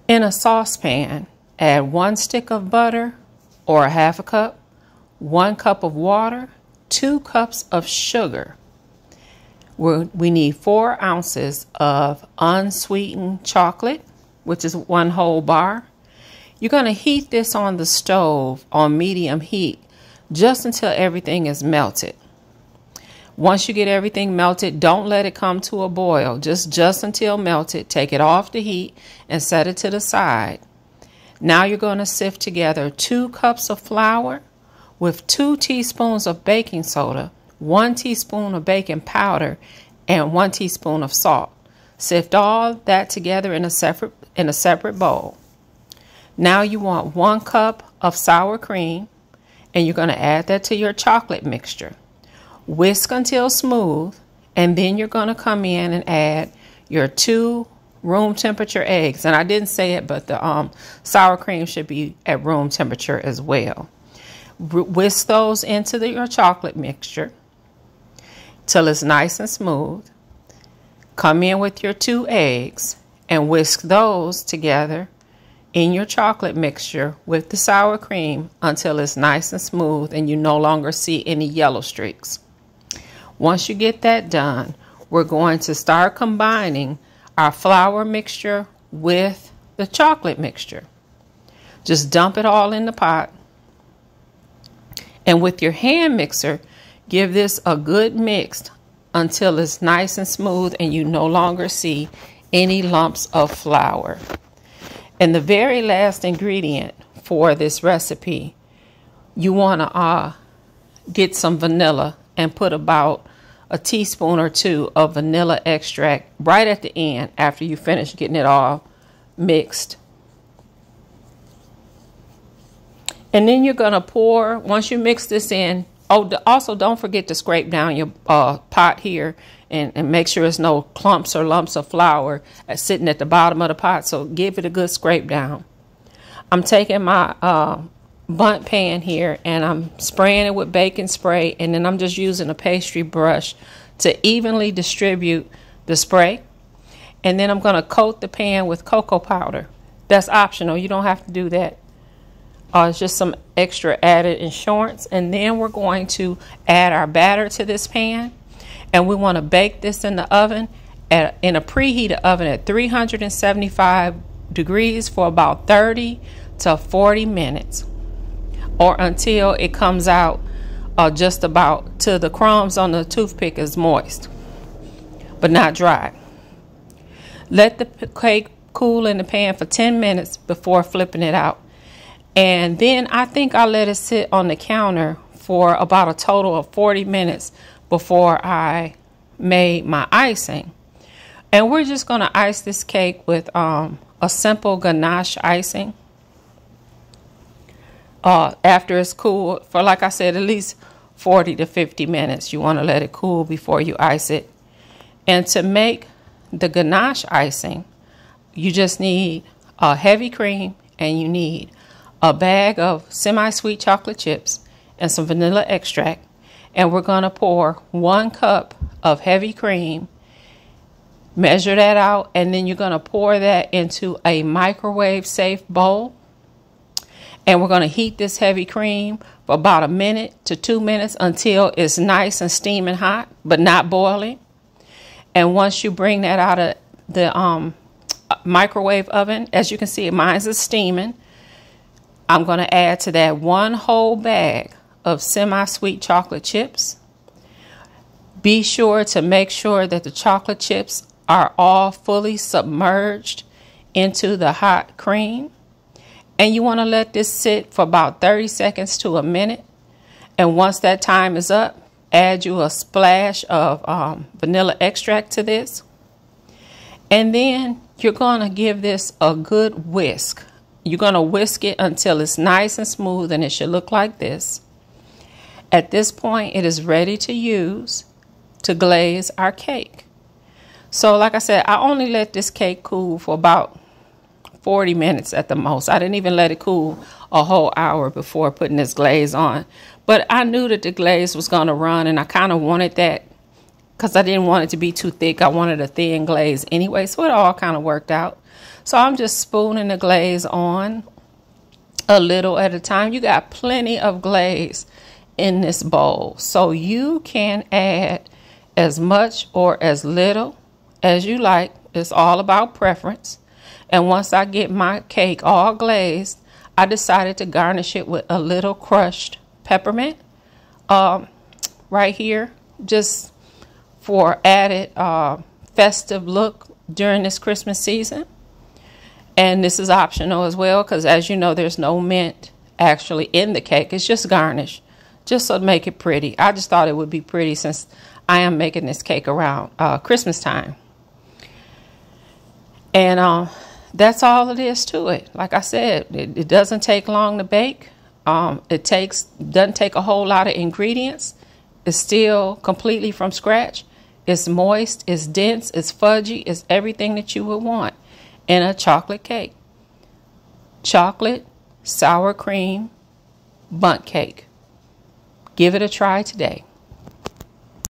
In a saucepan, add 1 stick of butter or a half a cup, 1 cup of water, 2 cups of sugar. We need 4 ounces of unsweetened chocolate, which is 1 whole bar. You're going to heat this on the stove on medium heat just until everything is melted. Once you get everything melted, don't let it come to a boil. Just until melted, take it off the heat and set it to the side. Now you're going to sift together 2 cups of flour with 2 teaspoons of baking soda, 1 teaspoon of baking powder, and 1 teaspoon of salt. Sift all that together in a separate bowl. Now you want 1 cup of sour cream, and you're going to add that to your chocolate mixture. Whisk until smooth, and then you're going to come in and add your 2 room temperature eggs. And I didn't say it, but the sour cream should be at room temperature as well. Whisk those into your chocolate mixture till it's nice and smooth. Come in with your 2 eggs and whisk those together in your chocolate mixture with the sour cream until it's nice and smooth and you no longer see any yellow streaks. Once you get that done, we're going to start combining our flour mixture with the chocolate mixture. Just dump it all in the pot. And with your hand mixer, give this a good mix until it's nice and smooth and you no longer see any lumps of flour. And the very last ingredient for this recipe, you want to get some vanilla and put about a teaspoon or 2 of vanilla extract right at the end after you finish getting it all mixed. And then you're going to pour, once you mix this in, also don't forget to scrape down your pot here and make sure there's no clumps or lumps of flour sitting at the bottom of the pot. So give it a good scrape down. I'm taking my bundt pan here and I'm spraying it with baking spray, and then I'm just using a pastry brush to evenly distribute the spray. And then I'm going to coat the pan with cocoa powder. That's optional. You don't have to do that. It's just some extra added insurance. And then we're going to add our batter to this pan, and we want to bake this in the oven in a preheated oven at 375 degrees for about 30 to 40 minutes, or until it comes out just about till the crumbs on the toothpick is moist but not dry. Let the cake cool in the pan for 10 minutes before flipping it out. And then I think I let it sit on the counter for about a total of 40 minutes before I made my icing. And we're just going to ice this cake with a simple ganache icing. After it's cool for, like I said, at least 40 to 50 minutes. You want to let it cool before you ice it. And to make the ganache icing, you just need heavy cream, and you need a bag of semi-sweet chocolate chips and some vanilla extract. And we're going to pour 1 cup of heavy cream, measure that out, and then you're going to pour that into a microwave safe bowl. And we're going to heat this heavy cream for about 1 minute to 2 minutes until it's nice and steaming hot, but not boiling. And once you bring that out of the microwave oven, as you can see, mine's is steaming. I'm going to add to that 1 whole bag of semi-sweet chocolate chips. Be sure to make sure that the chocolate chips are all fully submerged into the hot cream. And you want to let this sit for about 30 seconds to a minute. And once that time is up, add you a splash of vanilla extract to this. And then you're going to give this a good whisk. You're going to whisk it until it's nice and smooth, and it should look like this. At this point, it is ready to use to glaze our cake. So like I said, I only let this cake cool for about 40 minutes at the most. I didn't even let it cool a whole hour before putting this glaze on. But I knew that the glaze was going to run, and I kind of wanted that because I didn't want it to be too thick. I wanted a thin glaze anyway, so it all kind of worked out. So I'm just spooning the glaze on a little at a time. You got plenty of glaze in this bowl, so you can add as much or as little as you like. It's all about preference. And once I get my cake all glazed, I decided to garnish it with a little crushed peppermint right here, just for added festive look during this Christmas season. And this is optional as well, because as you know, there's no mint actually in the cake. It's just garnish, just so to make it pretty. I just thought it would be pretty since I am making this cake around Christmas time. And that's all it is to it. Like I said, it doesn't take long to bake. It doesn't take a whole lot of ingredients. It's still completely from scratch. It's moist, it's dense, it's fudgy, it's everything that you would want in a chocolate cake. Chocolate sour cream bundt cake. Give it a try today.